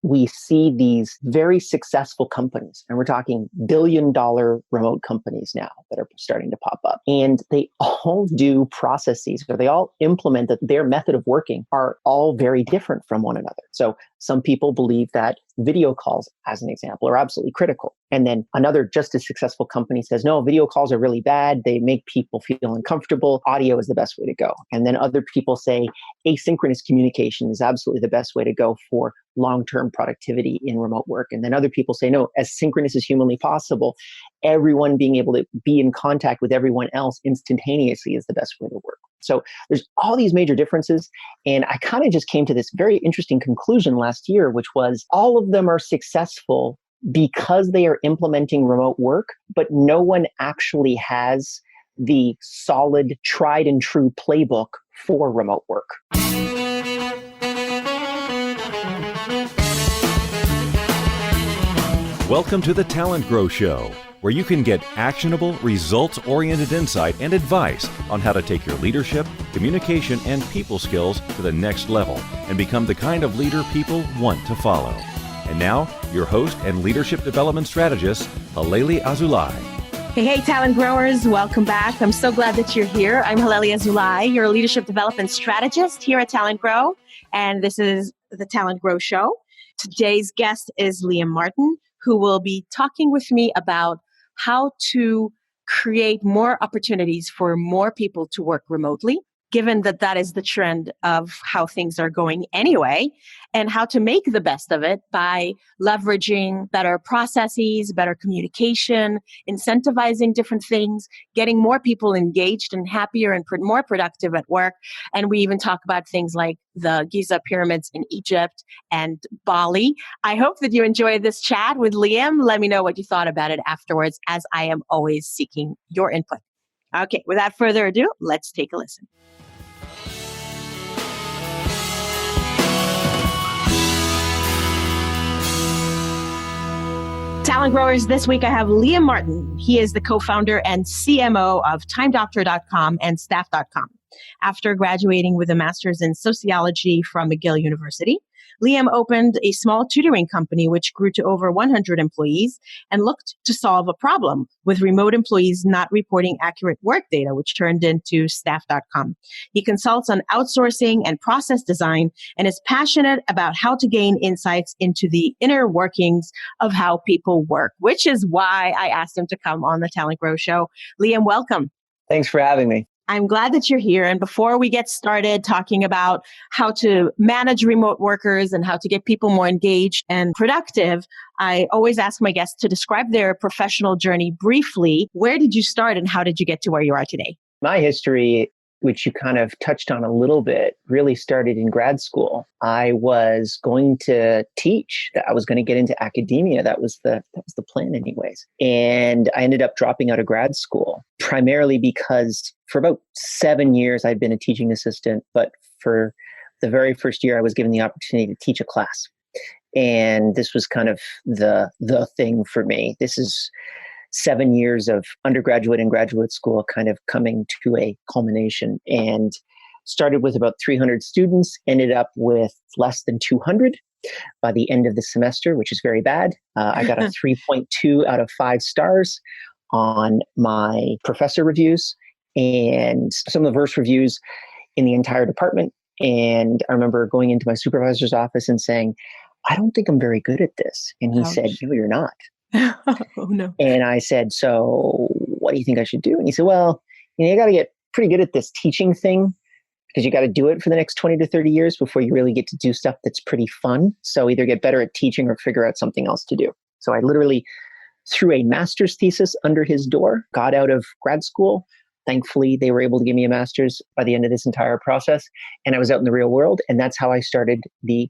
we see these very successful companies, and we're talking billion-dollar remote companies now that are starting to pop up. And they all do processes, or they all implement that their method of working are all very different from one another. So some people believe that video calls, as an example, are absolutely critical. And then another just as successful company says, no, video calls are really bad. They make people feel uncomfortable. Audio is the best way to go. And then other people say asynchronous communication is absolutely the best way to go for long-term productivity in remote work. And then other people say, no, as synchronous as humanly possible, everyone being able to be in contact with everyone else instantaneously is the best way to work. So there's all these major differences. And I kind of just came to this very interesting conclusion last year, which was all of them are successful because they are implementing remote work, but no one actually has the solid, tried and true playbook for remote work. Welcome to the TalentGrow Show, where you can get actionable, results-oriented insight and advice on how to take your leadership, communication, and people skills to the next level and become the kind of leader people want to follow. And now, your host and leadership development strategist, Halelly Azulay. Hey, Talent Growers, welcome back. I'm so glad that you're here. I'm Halelly Azulay, your leadership development strategist here at TalentGrow, and this is the TalentGrow Show. Today's guest is Liam Martin, who will be talking with me about how to create more opportunities for more people to work remotely, given that that is the trend of how things are going anyway, and how to make the best of it by leveraging better processes, better communication, incentivizing different things, getting more people engaged and happier and more productive at work. And we even talk about things like the Giza pyramids in Egypt and Bali. I hope that you enjoyed this chat with Liam. Let me know what you thought about it afterwards, as I am always seeking your input. Okay, without further ado, let's take a listen. Talent Growers, this week I have Liam Martin. He is the co-founder and CMO of TimeDoctor.com and Staff.com. After graduating with a master's in sociology from McGill University, Liam opened a small tutoring company which grew to over 100 employees and looked to solve a problem with remote employees not reporting accurate work data, which turned into Staff.com. He consults on outsourcing and process design and is passionate about how to gain insights into the inner workings of how people work, which is why I asked him to come on the Talent Grow Show. Liam, welcome. Thanks for having me. I'm glad that you're here. And before we get started talking about how to manage remote workers and how to get people more engaged and productive, I always ask my guests to describe their professional journey briefly. Where did you start and how did you get to where you are today? My history, which you kind of touched on a little bit, really started in grad school. I was going to teach. I was going to get into academia. That was the plan anyways. And I ended up dropping out of grad school, primarily because for about 7 years, I'd been a teaching assistant. But for the very first year, I was given the opportunity to teach a class. And this was kind of the thing for me. This is 7 years of undergraduate and graduate school kind of coming to a culmination, and started with about 300 students, ended up with less than 200 by the end of the semester, which is very bad. I got a 3.2 out of 5 stars on my professor reviews and some of the worst reviews in the entire department. And I remember going into my supervisor's office and saying, I don't think I'm very good at this. And he said, no, you're not. Oh, no. And I said, so what do you think I should do? And he said, well, you got to get pretty good at this teaching thing because you got to do it for the next 20 to 30 years before you really get to do stuff that's pretty fun. So either get better at teaching or figure out something else to do. So I literally threw a master's thesis under his door, got out of grad school. Thankfully, they were able to give me a master's by the end of this entire process. And I was out in the real world. And that's how I started the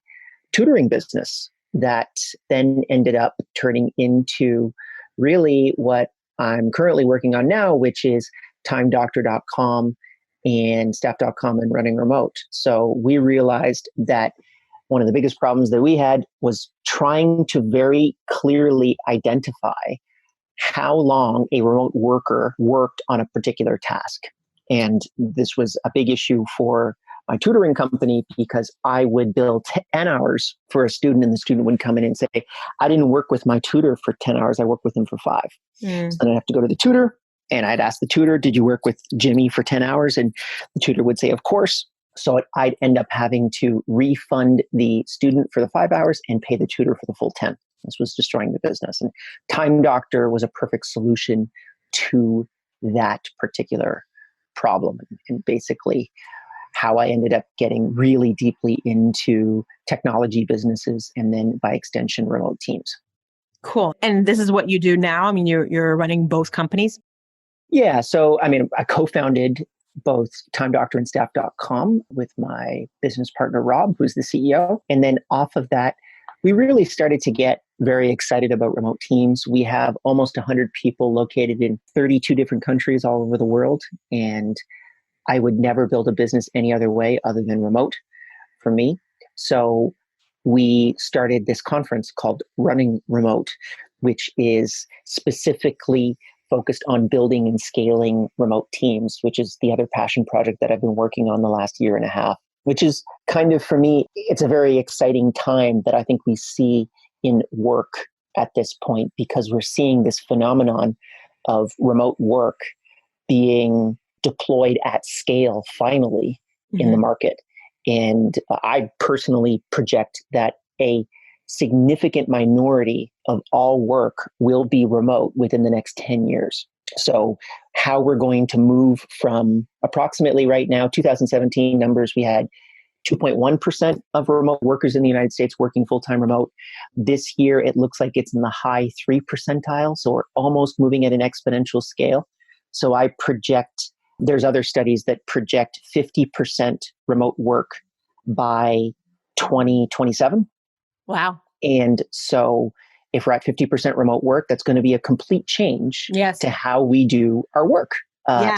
tutoring business that then ended up turning into really what I'm currently working on now, which is TimeDoctor.com and Staff.com and running remote. So we realized that one of the biggest problems that we had was trying to very clearly identify how long a remote worker worked on a particular task. And this was a big issue for my tutoring company because I would bill 10 hours for a student and the student would come in and say, I didn't work with my tutor for 10 hours. I worked with him for 5. So then I'd have to go to the tutor and I'd ask the tutor, did you work with Jimmy for 10 hours? And the tutor would say, of course. So I'd end up having to refund the student for the 5 hours and pay the tutor for the full 10. This was destroying the business. And Time Doctor was a perfect solution to that particular problem. And basically how I ended up getting really deeply into technology businesses and then by extension, remote teams. Cool. And this is what you do now? I mean, you're running both companies? Yeah. So, I co-founded both Time Doctor and Staff.com with my business partner, Rob, who's the CEO. And then off of that, we really started to get very excited about remote teams. We have almost 100 people located in 32 different countries all over the world. And I would never build a business any other way other than remote for me. So we started this conference called Running Remote, which is specifically focused on building and scaling remote teams, which is the other passion project that I've been working on the last year and a half, which is kind of, for me, it's a very exciting time that I think we see in work at this point, because we're seeing this phenomenon of remote work being deployed at scale finally in the market. And I personally project that a significant minority of all work will be remote within the next 10 years. So how we're going to move from approximately right now, 2017 numbers, we had 2.1% of remote workers in the United States working full-time remote. This year, it looks like it's in the high 3 percentile. So we're almost moving at an exponential scale. So I project, there's other studies that project 50% remote work by 2027. Wow. And so if we're at 50% remote work, that's going to be a complete change to how we do our work.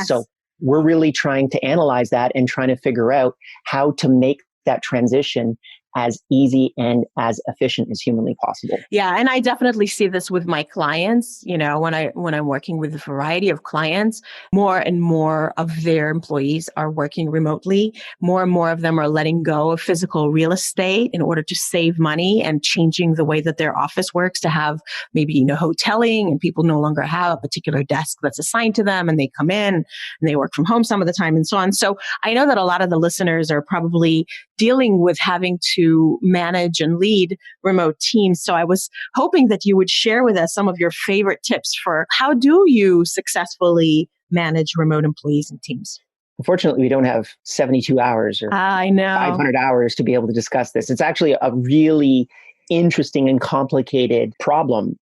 So we're really trying to analyze that and trying to figure out how to make that transition as easy and as efficient as humanly possible. Yeah. And I definitely see this with my clients. You know, when I'm working with a variety of clients, more and more of their employees are working remotely. More and more of them are letting go of physical real estate in order to save money and changing the way that their office works to have maybe, hoteling, and people no longer have a particular desk that's assigned to them, and they come in and they work from home some of the time and so on. So I know that a lot of the listeners are probably dealing with having to manage and lead remote teams. So I was hoping that you would share with us some of your favorite tips for how do you successfully manage remote employees and teams? Unfortunately, we don't have 72 hours or 500 hours to be able to discuss this. It's actually a really interesting and complicated problem.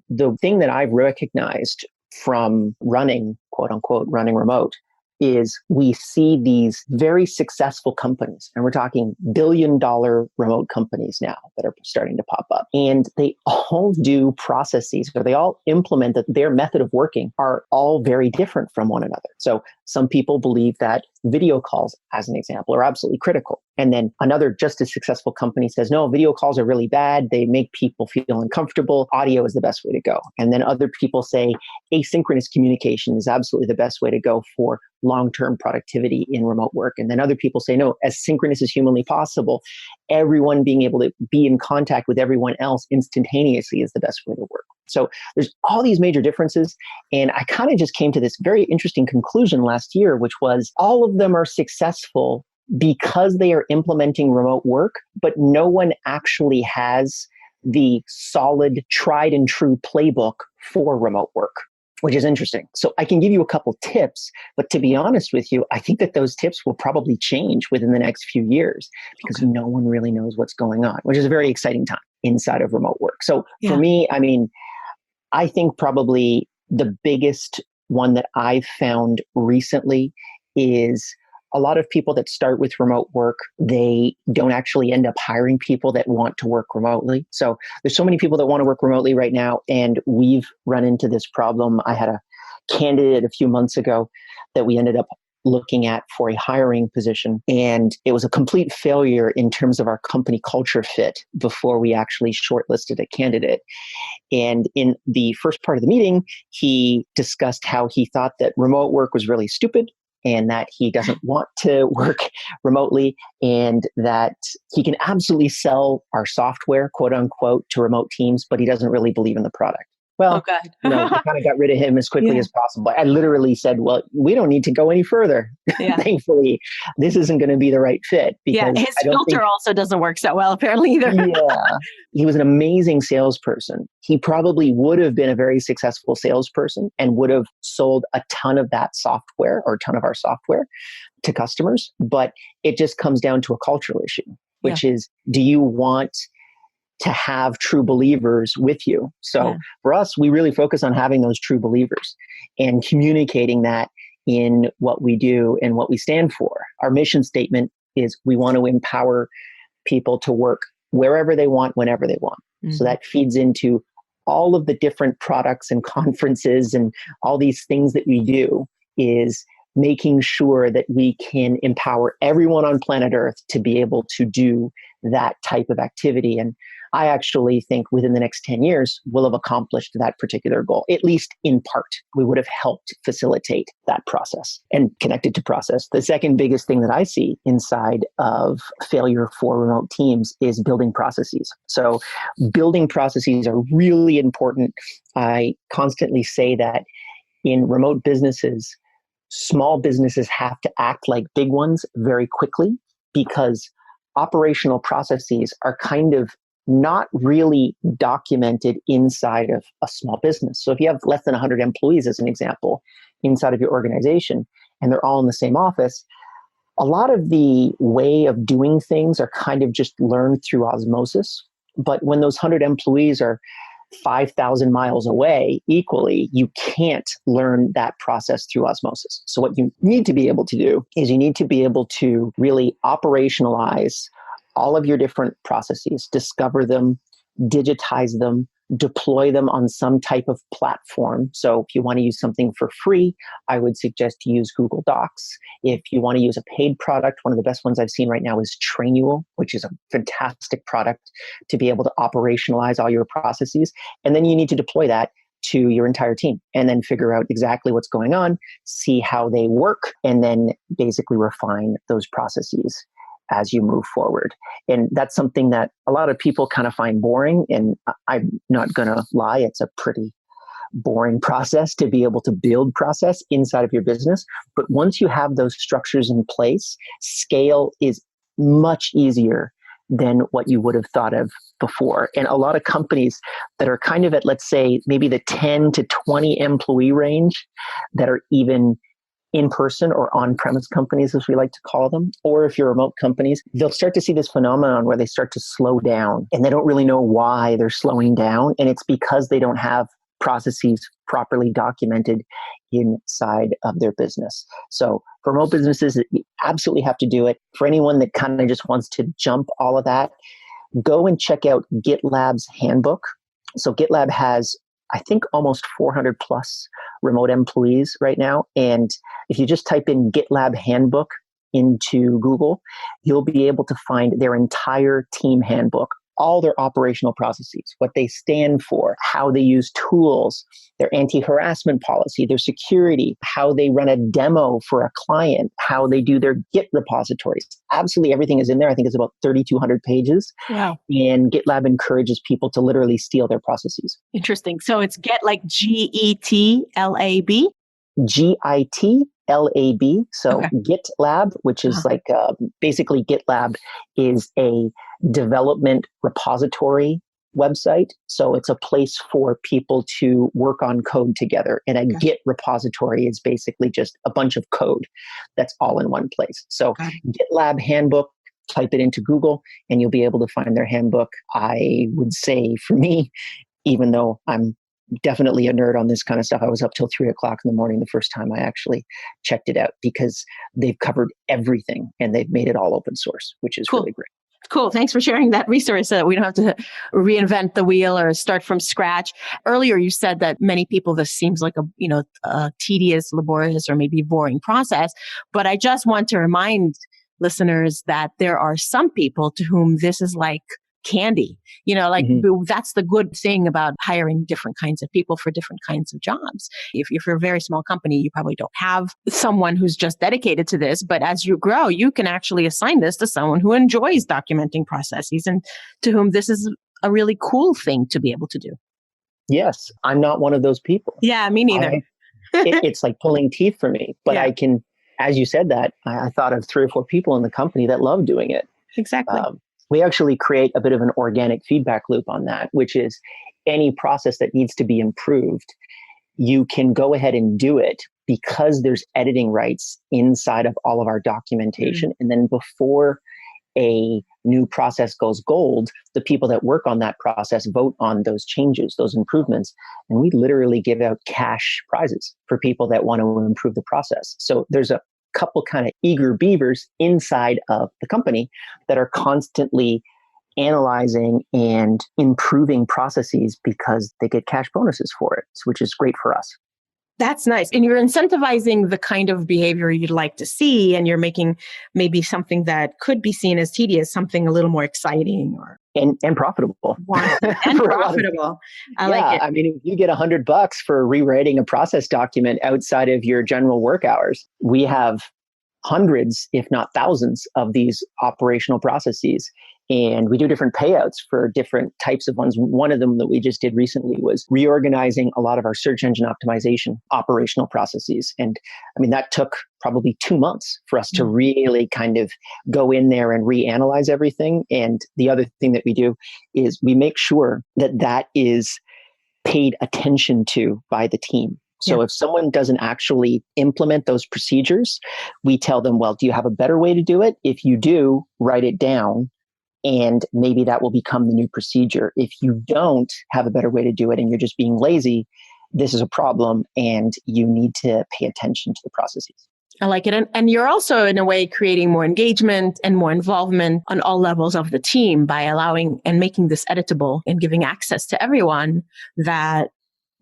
The thing that I've recognized from running, quote unquote, running remote, is we see these very successful companies, and we're talking billion-dollar remote companies now that are starting to pop up. And they all do processes, or they all implement that their method of working are all very different from one another. So some people believe that video calls, as an example, are absolutely critical. And then another just as successful company says, no, video calls are really bad. They make people feel uncomfortable. Audio is the best way to go. And then other people say asynchronous communication is absolutely the best way to go for long-term productivity in remote work. And then other people say, no, as synchronous as humanly possible, everyone being able to be in contact with everyone else instantaneously is the best way to work. So there's all these major differences. And I kind of just came to this very interesting conclusion last year, which was all of them are successful because they are implementing remote work, but no one actually has the solid, tried and true playbook for remote work, which is interesting. So I can give you a couple tips, but to be honest with you, I think that those tips will probably change within the next few years because no one really knows what's going on, which is a very exciting time inside of remote work. So for me, I think probably the biggest one that I've found recently is a lot of people that start with remote work, they don't actually end up hiring people that want to work remotely. So there's so many people that want to work remotely right now, and we've run into this problem. I had a candidate a few months ago that we ended up looking at for a hiring position, and it was a complete failure in terms of our company culture fit before we actually shortlisted a candidate. And in the first part of the meeting, he discussed how he thought that remote work was really stupid and that he doesn't want to work remotely, and that he can absolutely sell our software, quote unquote, to remote teams, but he doesn't really believe in the product. Well, we kind of got rid of him as quickly as possible. I literally said, well, we don't need to go any further. Thankfully, this isn't going to be the right fit. Because his filter also doesn't work so well, apparently, either. He was an amazing salesperson. He probably would have been a very successful salesperson and would have sold a ton of that software or a ton of our software to customers. But it just comes down to a cultural issue, which is, do you want to have true believers with you? So for us, we really focus on having those true believers and communicating that in what we do and what we stand for. Our mission statement is we want to empower people to work wherever they want, whenever they want. So that feeds into all of the different products and conferences and all these things that we do, is making sure that we can empower everyone on planet Earth to be able to do that type of activity. And I actually think within the next 10 years, we'll have accomplished that particular goal, at least in part. We would have helped facilitate that process and connected to process. The second biggest thing that I see inside of failure for remote teams is building processes. So building processes are really important. I constantly say that in remote businesses, small businesses have to act like big ones very quickly, because operational processes are kind of not really documented inside of a small business. So if you have less than 100 employees, as an example, inside of your organization, and they're all in the same office, a lot of the way of doing things are kind of just learned through osmosis. But when those 100 employees are 5,000 miles away equally, you can't learn that process through osmosis. So what you need to be able to do is you need to be able to really operationalize all of your different processes, discover them, digitize them, deploy them on some type of platform. So if you want to use something for free, I would suggest to use Google Docs. If you want to use a paid product, one of the best ones I've seen right now is Trainual, which is a fantastic product to be able to operationalize all your processes. And then you need to deploy that to your entire team and then figure out exactly what's going on, see how they work, and then basically refine those processes as you move forward. And that's something that a lot of people kind of find boring. And I'm not going to lie, it's a pretty boring process to be able to build process inside of your business. But once you have those structures in place, scale is much easier than what you would have thought of before. And a lot of companies that are kind of at, let's say, maybe the 10 to 20 employee range, that are even in-person or on-premise companies, as we like to call them, or if you're remote companies, they'll start to see this phenomenon where they start to slow down and they don't really know why they're slowing down. And it's because they don't have processes properly documented inside of their business. So for remote businesses, you absolutely have to do it. For anyone that kind of just wants to jump all of that, go and check out GitLab's handbook. So GitLab has, I think, almost 400 plus remote employees right now. And if you just type in GitLab handbook into Google, you'll be able to find their entire team handbook, all their operational processes, what they stand for, how they use tools, their anti-harassment policy, their security, how they run a demo for a client, how they do their Git repositories. Absolutely everything is in there. I think it's about 3,200 pages. Wow. And GitLab encourages people to literally steal their processes. Interesting. So it's Get like GETLAB? GITLAB. So GitLab, which is like basically GitLab is a development repository website. So it's a place for people to work on code together. And a Git repository is basically just a bunch of code that's all in one place. So GitLab handbook, type it into Google and you'll be able to find their handbook. I would say for me, even though I'm definitely a nerd on this kind of stuff, I was up till 3 o'clock in the morning the first time I actually checked it out, because they've covered everything and they've made it all open source, which is really great. Cool. Thanks for sharing that resource so that we don't have to reinvent the wheel or start from scratch. Earlier, you said that many people, this seems like a tedious, laborious, or maybe boring process. But I just want to remind listeners that there are some people to whom this is like candy. That's the good thing about hiring different kinds of people for different kinds of jobs. If you're a very small company, you probably don't have someone who's just dedicated to this. But as you grow, you can actually assign this to someone who enjoys documenting processes and to whom this is a really cool thing to be able to do. Yes, I'm not one of those people. Yeah, me neither. It's like pulling teeth for me. But Yeah. I can, as you said that, I thought of 3 or 4 people in the company that love doing it. Exactly. We actually create a bit of an organic feedback loop on that, which is any process that needs to be improved, you can go ahead and do it because there's editing rights inside of all of our documentation. And then before a new process goes gold, the people that work on that process vote on those changes, those improvements. And we literally give out cash prizes for people that want to improve the process. So there's a couple kind of eager beavers inside of the company that are constantly analyzing and improving processes because they get cash bonuses for it, which is great for us. That's nice. And you're incentivizing the kind of behavior you'd like to see, and you're making maybe something that could be seen as tedious, something a little more exciting and profitable. And profitable. I like it. I mean, if you get $100 for rewriting a process document outside of your general work hours, we have hundreds, if not thousands, of these operational processes. And we do different payouts for different types of ones. One of them that we just did recently was reorganizing a lot of our search engine optimization operational processes. And I mean, that took probably 2 months for us to really kind of go in there and reanalyze everything. And the other thing that we do is we make sure that that is paid attention to by the team. So if someone doesn't actually implement those procedures, we tell them, well, do you have a better way to do it? If you do, write it down. And maybe that will become the new procedure. If you don't have a better way to do it and you're just being lazy, this is a problem and you need to pay attention to the processes. I like it. And you're also, in a way, creating more engagement and more involvement on all levels of the team by allowing and making this editable and giving access to everyone that,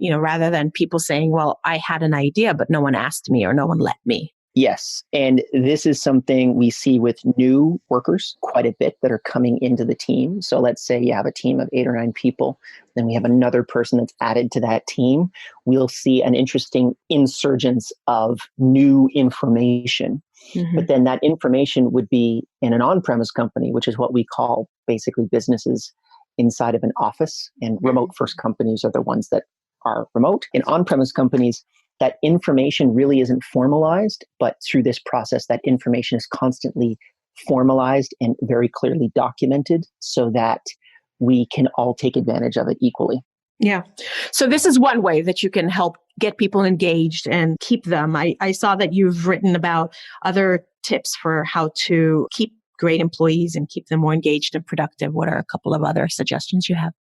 rather than people saying, well, I had an idea, but no one asked me or no one let me. Yes. And this is something we see with new workers quite a bit that are coming into the team. So let's say you have a team of 8 or 9 people, then we have another person that's added to that team. We'll see an interesting insurgence of new information. But then that information would be in an on-premise company, which is what we call basically businesses inside of an office. And remote first companies are the ones that are remote. In on-premise companies, that information really isn't formalized, but through this process, that information is constantly formalized and very clearly documented so that we can all take advantage of it equally. Yeah. So this is one way that you can help get people engaged and keep them. I saw that you've written about other tips for how to keep great employees and keep them more engaged and productive. What are a couple of other suggestions you have?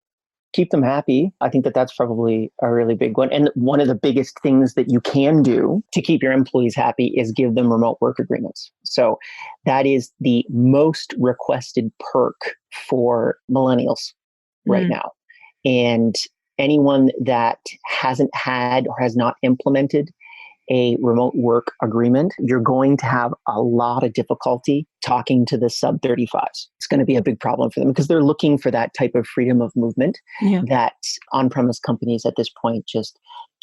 Keep them happy. I think that that's probably a really big one. And one of the biggest things that you can do to keep your employees happy is give them remote work agreements. So that is the most requested perk for millennials right now. And anyone that hasn't had or has not implemented a remote work agreement, you're going to have a lot of difficulty talking to the sub 35s. It's going to be a big problem for them because they're looking for that type of freedom of movement that on-premise companies at this point just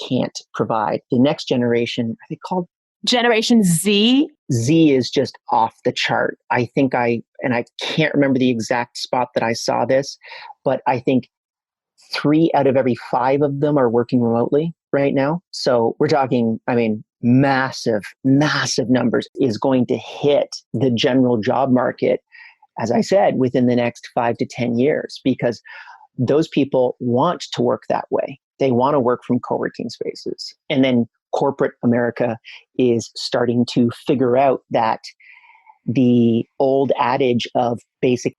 can't provide. The next generation, are they called Generation Z? Z is just off the chart. I can't remember the exact spot that I saw this, but I think 3 out of every 5 of them are working remotely right now. So we're talking, massive, massive numbers is going to hit the general job market, as I said, within the next 5 to 10 years, because those people want to work that way. They want to work from co-working spaces. And then corporate America is starting to figure out that the old adage of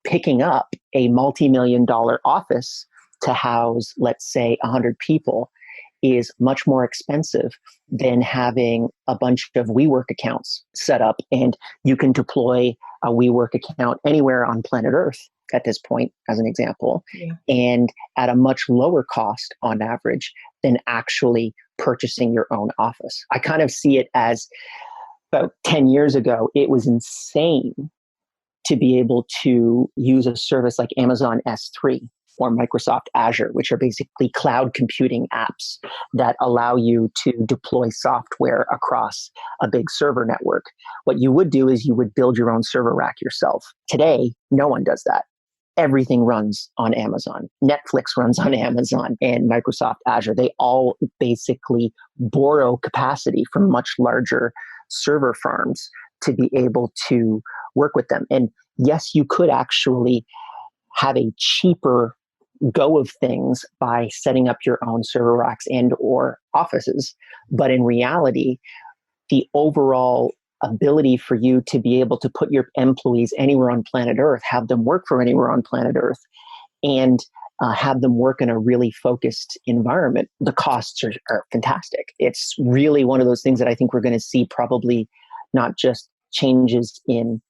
picking up a multi-million-dollar office to house, let's say, 100 people is much more expensive than having a bunch of WeWork accounts set up. And you can deploy a WeWork account anywhere on planet Earth at this point, as an example, and at a much lower cost on average than actually purchasing your own office. I kind of see it as about 10 years ago, it was insane to be able to use a service like Amazon S3 or Microsoft Azure, which are basically cloud computing apps that allow you to deploy software across a big server network. What you would do is you would build your own server rack yourself. Today, no one does that. Everything runs on Amazon. Netflix runs on Amazon and Microsoft Azure. They all basically borrow capacity from much larger server farms to be able to work with them. And yes, you could actually have a cheaper go of things by setting up your own server racks and or offices. But in reality, the overall ability for you to be able to put your employees anywhere on planet Earth, have them work for anywhere on planet Earth, and have them work in a really focused environment, the costs are fantastic. It's really one of those things that I think we're going to see probably not just changes in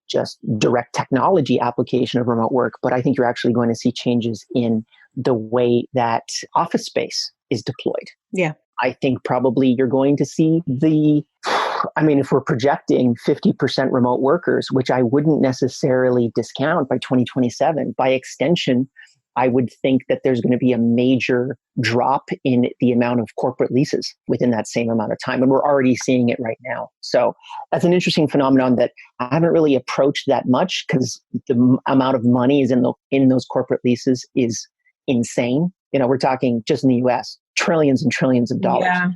just direct technology application of remote work, but I think you're actually going to see changes in the way that office space is deployed. Yeah. I think probably you're going to see if we're projecting 50% remote workers, which I wouldn't necessarily discount by 2027, by extension, I would think that there's going to be a major drop in the amount of corporate leases within that same amount of time. And we're already seeing it right now. So that's an interesting phenomenon that I haven't really approached that much because the amount of money is in those corporate leases is insane. We're talking just in the US, trillions and trillions of dollars. Yeah.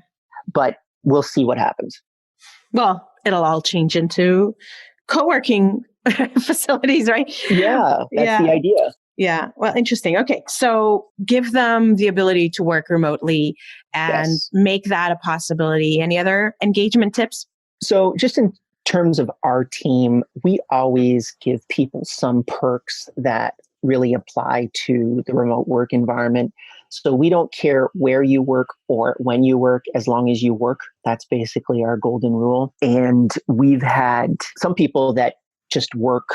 But we'll see what happens. Well, it'll all change into co-working facilities, right? Yeah, that's the idea. Yeah. Well, interesting. Okay. So give them the ability to work remotely and make that a possibility. Any other engagement tips? So just in terms of our team, we always give people some perks that really apply to the remote work environment. So we don't care where you work or when you work, as long as you work. That's basically our golden rule. And we've had some people that just work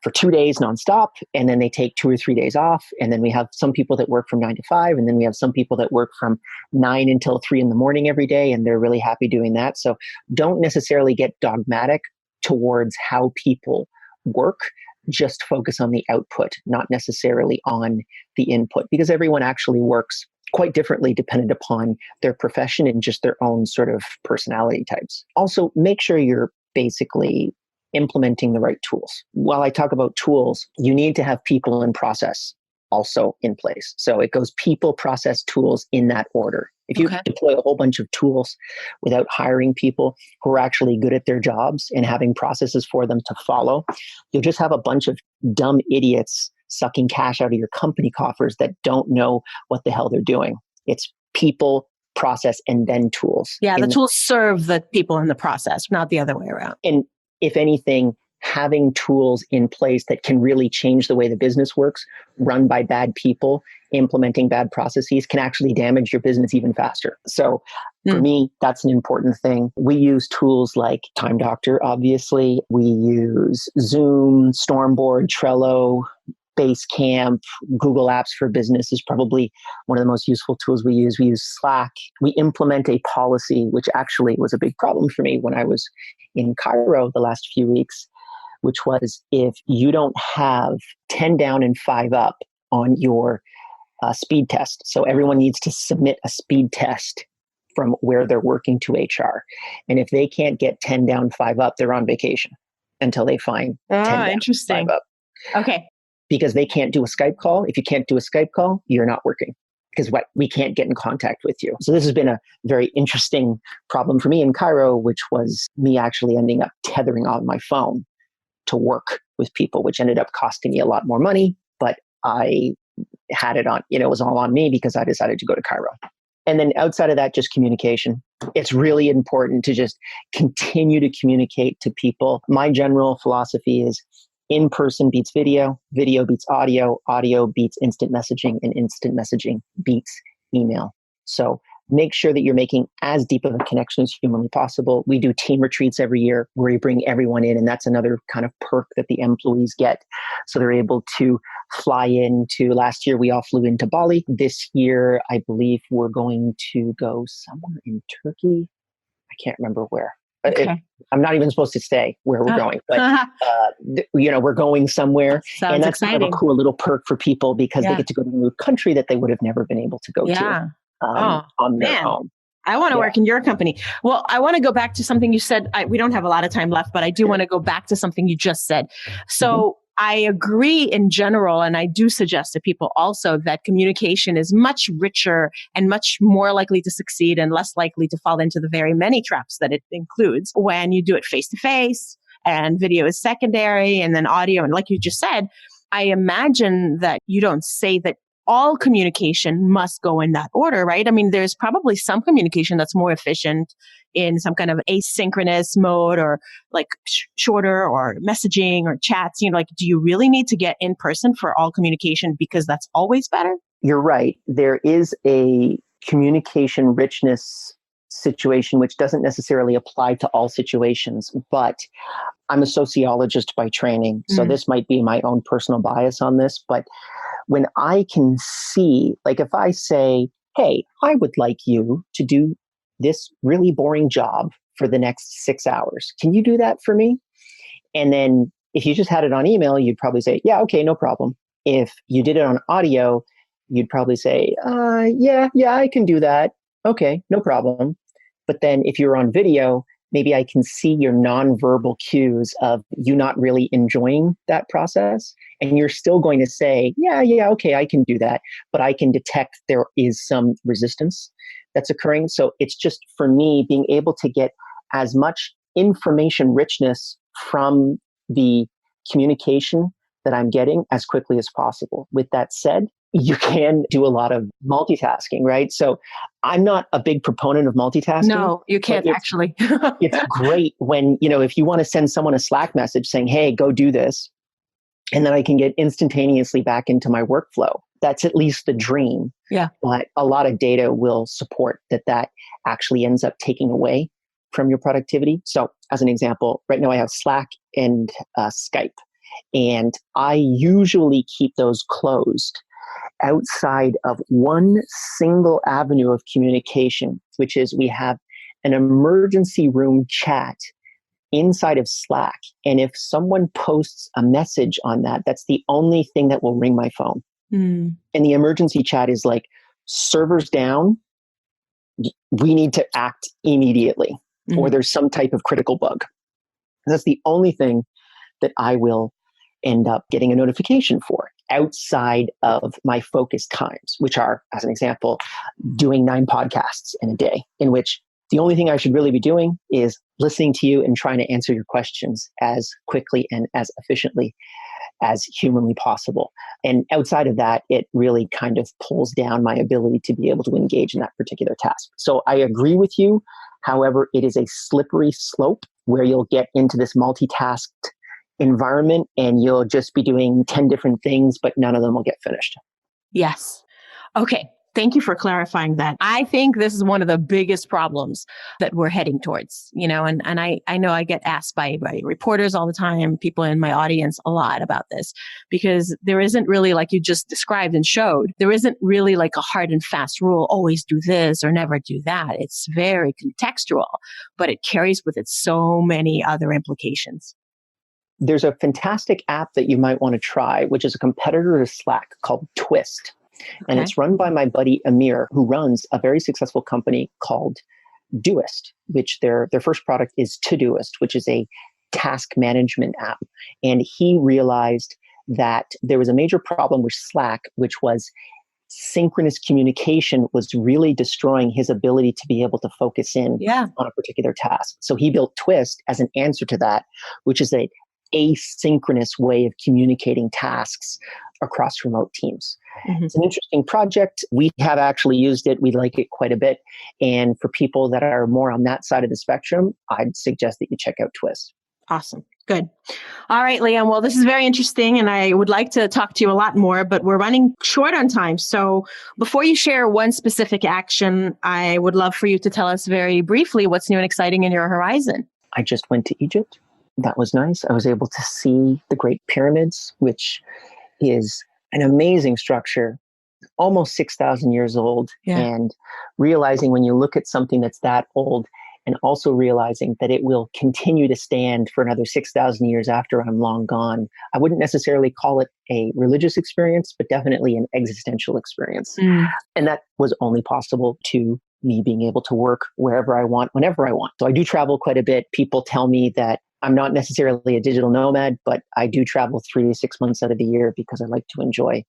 for 2 days nonstop, and then they take 2 or 3 days off. And then we have some people that work from 9 to 5, and then we have some people that work from 9 until 3 in the morning every day, and they're really happy doing that. So don't necessarily get dogmatic towards how people work. Just focus on the output, not necessarily on the input, because everyone actually works quite differently dependent upon their profession and just their own sort of personality types. Also, make sure you're basically implementing the right tools. While I talk about tools, you need to have people and process also in place. So it goes people, process, tools in that order. If you deploy a whole bunch of tools without hiring people who are actually good at their jobs and having processes for them to follow, you'll just have a bunch of dumb idiots sucking cash out of your company coffers that don't know what the hell they're doing. It's people, process, and then tools. Yeah, the tools serve the people in the process, not the other way around. And if anything, having tools in place that can really change the way the business works, run by bad people, implementing bad processes, can actually damage your business even faster. So for me, that's an important thing. We use tools like Time Doctor, obviously. We use Zoom, Stormboard, Trello, Basecamp, Google Apps for Business is probably one of the most useful tools we use. We use Slack. We implement a policy, which actually was a big problem for me when I was in Cairo the last few weeks, which was if you don't have 10 down and 5 up on your speed test. So everyone needs to submit a speed test from where they're working to HR. And if they can't get 10 down, 5 up, they're on vacation until they find 10 down, interesting. 5 up. Okay. Because they can't do a Skype call. If you can't do a Skype call, you're not working because we can't get in contact with you. So this has been a very interesting problem for me in Cairo, which was me actually ending up tethering on my phone to work with people, which ended up costing me a lot more money. But I had it on, it was all on me because I decided to go to Cairo. And then outside of that, just communication. It's really important to just continue to communicate to people. My general philosophy is in-person beats video, video beats audio, audio beats instant messaging, and instant messaging beats email. So make sure that you're making as deep of a connection as humanly possible. We do team retreats every year where we bring everyone in, and that's another kind of perk that the employees get. So they're able to fly into, last year we all flew into Bali. This year, I believe we're going to go somewhere in Turkey. I can't remember where. Okay. I'm not even supposed to say where we're going, but we're going somewhere. Sounds and that's exciting. kind of a cool little perk for people because they get to go to a new country that they would have never been able to go to on their own. I want to work in your company. Well, I want to go back to something you said. We don't have a lot of time left, but I do want to go back to something you just said. So I agree in general, and I do suggest to people also that communication is much richer and much more likely to succeed and less likely to fall into the very many traps that it includes when you do it face to face, and video is secondary, and then audio. And like you just said, I imagine that you don't say that all communication must go in that order, right? I mean, there's probably some communication that's more efficient in some kind of asynchronous mode or like shorter or messaging or chats. Like, do you really need to get in person for all communication because that's always better? You're right. There is a communication richness situation, which doesn't necessarily apply to all situations, but I'm a sociologist by training. So this might be my own personal bias on this, but when I can see, like if I say, hey, I would like you to do this really boring job for the next 6 hours. Can you do that for me? And then if you just had it on email, you'd probably say, yeah, okay, no problem. If you did it on audio, you'd probably say, yeah, I can do that. Okay, no problem. But then if you're on video, maybe I can see your nonverbal cues of you not really enjoying that process. And you're still going to say, yeah, okay, I can do that. But I can detect there is some resistance that's occurring. So it's just for me being able to get as much information richness from the communication that I'm getting as quickly as possible. With that said, you can do a lot of multitasking, right? So I'm not a big proponent of multitasking. No, you can't actually. It's great when, if you want to send someone a Slack message saying, hey, go do this, and then I can get instantaneously back into my workflow. That's at least the dream. Yeah. But a lot of data will support that actually ends up taking away from your productivity. So as an example, right now I have Slack and Skype, and I usually keep those closed outside of one single avenue of communication, which is we have an emergency room chat inside of Slack. And if someone posts a message on that, that's the only thing that will ring my phone. And the emergency chat is like, servers down, we need to act immediately, or there's some type of critical bug. That's the only thing that I will end up getting a notification for outside of my focus times, which are, as an example, doing 9 podcasts in a day, in which the only thing I should really be doing is listening to you and trying to answer your questions as quickly and as efficiently as humanly possible. And outside of that, it really kind of pulls down my ability to be able to engage in that particular task. So I agree with you. However, it is a slippery slope where you'll get into this multitasked environment and you'll just be doing 10 different things, but none of them will get finished. Yes. Okay. Thank you for clarifying that. I think this is one of the biggest problems that we're heading towards, and I know I get asked by reporters all the time, people in my audience a lot about this, because there isn't really, like you just described and showed, there isn't really like a hard and fast rule, always do this or never do that. It's very contextual, but it carries with it so many other implications. There's a fantastic app that you might want to try, which is a competitor to Slack called Twist. And it's run by my buddy Amir, who runs a very successful company called Doist, which their first product is Todoist, which is a task management app. And he realized that there was a major problem with Slack, which was synchronous communication was really destroying his ability to be able to focus in on a particular task. So he built Twist as an answer to that, which is a asynchronous way of communicating tasks across remote teams. It's an interesting project. We have actually used it. We like it quite a bit. And for people that are more on that side of the spectrum, I'd suggest that you check out Twist. Awesome. Good. All right, Liam. Well, this is very interesting and I would like to talk to you a lot more, but we're running short on time. So before you share one specific action, I would love for you to tell us very briefly what's new and exciting in your horizon. I just went to Egypt. That was nice. I was able to see the Great Pyramids, which is an amazing structure, almost 6,000 years old. And realizing when you look at something that's that old and also realizing that it will continue to stand for another 6,000 years after I'm long gone. I wouldn't necessarily call it a religious experience, but definitely an existential experience. And that was only possible to me being able to work wherever I want, whenever I want. So I do travel quite a bit. People tell me that I'm not necessarily a digital nomad, but I do travel 3 to 6 months out of the year because I like to enjoy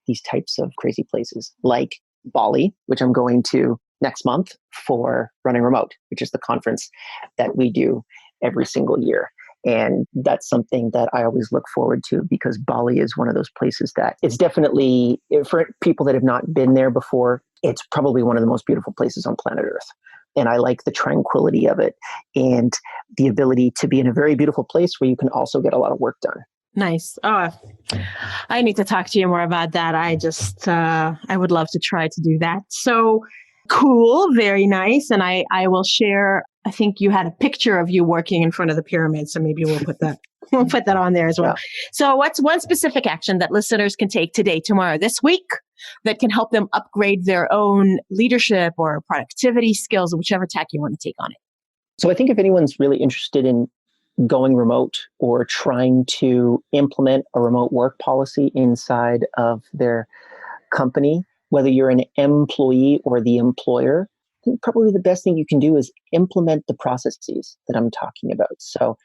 these types of crazy places like Bali, which I'm going to next month for Running Remote, which is the conference that we do every single year. And that's something that I always look forward to because Bali is one of those places that it's definitely, for people that have not been there before, it's probably one of the most beautiful places on planet Earth. And I like the tranquility of it and the ability to be in a very beautiful place where you can also get a lot of work done. Nice. Oh, I need to talk to you more about that. I would love to try to do that. So cool. Very nice. And I will share, I think you had a picture of you working in front of the pyramid. So maybe we'll put that, on there as well. Yeah. So what's one specific action that listeners can take today, tomorrow, this week that can help them upgrade their own leadership or productivity skills, whichever tack you want to take on it? So I think if anyone's really interested in going remote or trying to implement a remote work policy inside of their company, whether you're an employee or the employer, I think probably the best thing you can do is implement the processes that I'm talking about. So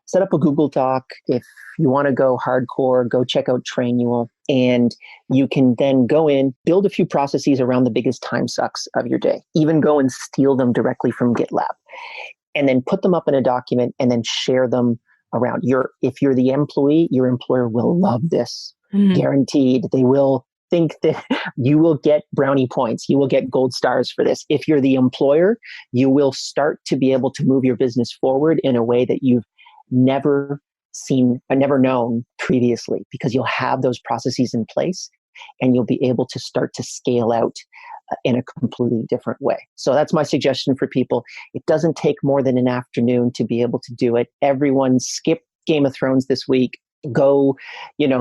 set up a Google Doc. If you want to go hardcore, go check out Trainual, and you can then go in, build a few processes around the biggest time sucks of your day, even go and steal them directly from GitLab. And then put them up in a document and then share them around. If you're the employee, your employer will love this. Guaranteed. They will think that you will get brownie points. You will get gold stars for this. If you're the employer, you will start to be able to move your business forward in a way that you've never seen, never known previously, because you'll have those processes in place and you'll be able to start to scale out in a completely different way. So that's my suggestion for people. It doesn't take more than an afternoon to be able to do it. Everyone skip Game of Thrones this week. Go,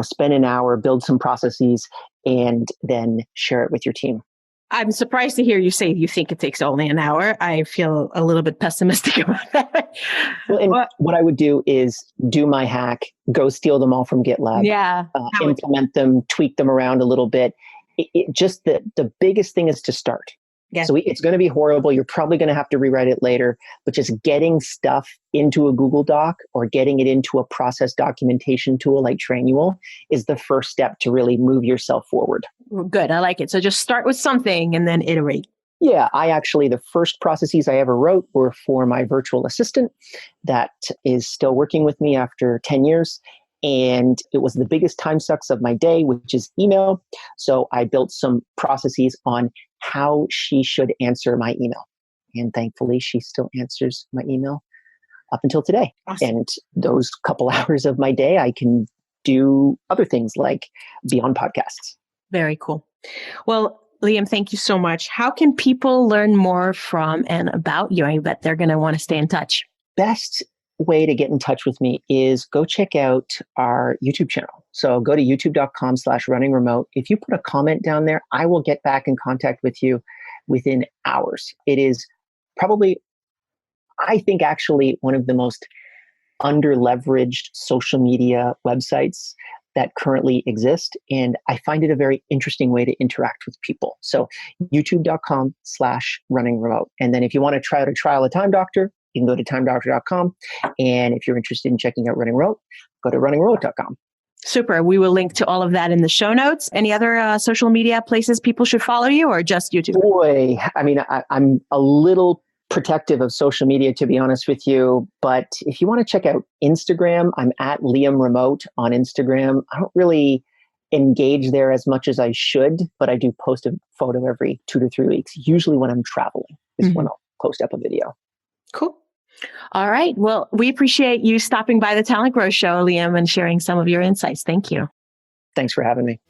spend an hour, build some processes, and then share it with your team. I'm surprised to hear you say you think it takes only an hour. I feel a little bit pessimistic about that. Well, and what I would do is do my hack, go steal them all from GitLab, implement them, tweak them around a little bit. Just the biggest thing is to start. Yeah. So it's going to be horrible. You're probably going to have to rewrite it later, but just getting stuff into a Google Doc or getting it into a process documentation tool like Trainual is the first step to really move yourself forward. Good. I like it. So just start with something and then iterate. Yeah, the first processes I ever wrote were for my virtual assistant that is still working with me after 10 years. And it was the biggest time sucks of my day, which is email. So I built some processes on how she should answer my email. And thankfully, she still answers my email up until today. Awesome. And those couple hours of my day, I can do other things like be on podcasts. Very cool. Well, Liam, thank you so much. How can people learn more from and about you? I bet they're going to want to stay in touch. Best way to get in touch with me is go check out our YouTube channel. So go to youtube.com/runningremote. If you put a comment down there, I will get back in contact with you within hours. It is probably, I think, actually one of the most under-leveraged social media websites that currently exist. And I find it a very interesting way to interact with people. So youtube.com/runningremote. And then if you want to try out a trial of Time Doctor, you can go to timedoctor.com. And if you're interested in checking out Running Remote, go to runningremote.com. Super. We will link to all of that in the show notes. Any other social media places people should follow you, or just YouTube? Boy, I mean, I'm a little protective of social media, to be honest with you. But if you want to check out Instagram, I'm at Liam Remote on Instagram. I don't really engage there as much as I should, but I do post a photo every 2 to 3 weeks. Usually when I'm traveling is when I'll post up a video. Cool. All right. Well, we appreciate you stopping by the TalentGrow Show, Liam, and sharing some of your insights. Thank you. Thanks for having me.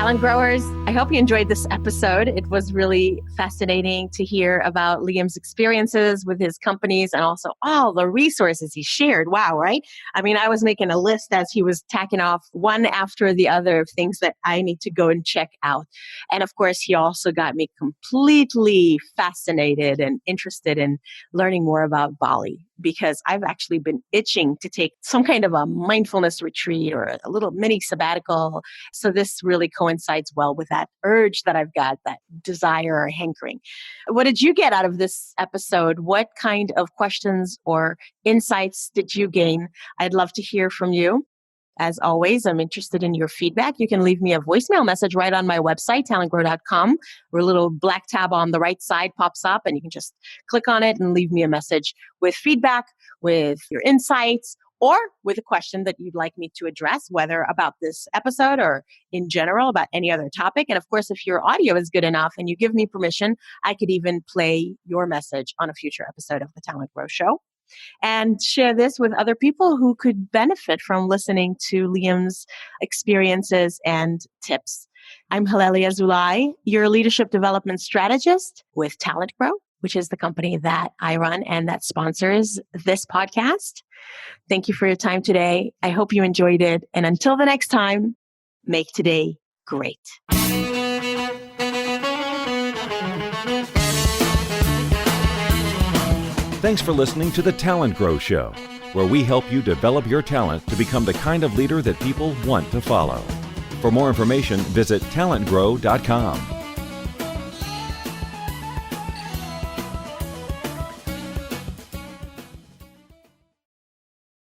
Talent Growers, I hope you enjoyed this episode. It was really fascinating to hear about Liam's experiences with his companies and also all the resources he shared. Wow, right? I mean, I was making a list as he was tacking off one after the other of things that I need to go and check out. And of course, he also got me completely fascinated and interested in learning more about Bali, because I've actually been itching to take some kind of a mindfulness retreat or a little mini sabbatical. So this really coincides well with that urge that I've got, that desire or hankering. What did you get out of this episode? What kind of questions or insights did you gain? I'd love to hear from you. As always, I'm interested in your feedback. You can leave me a voicemail message right on my website, talentgrow.com, where a little black tab on the right side pops up, and you can just click on it and leave me a message with feedback, with your insights, or with a question that you'd like me to address, whether about this episode or in general about any other topic. And of course, if your audio is good enough and you give me permission, I could even play your message on a future episode of the Talent Grow Show. And share this with other people who could benefit from listening to Liam's experiences and tips. I'm Halelly Azulay, your leadership development strategist with TalentGrow, which is the company that I run and that sponsors this podcast. Thank you for your time today. I hope you enjoyed it. And until the next time, make today great. Thanks for listening to the Talent Grow Show, where we help you develop your talent to become the kind of leader that people want to follow. For more information, visit talentgrow.com.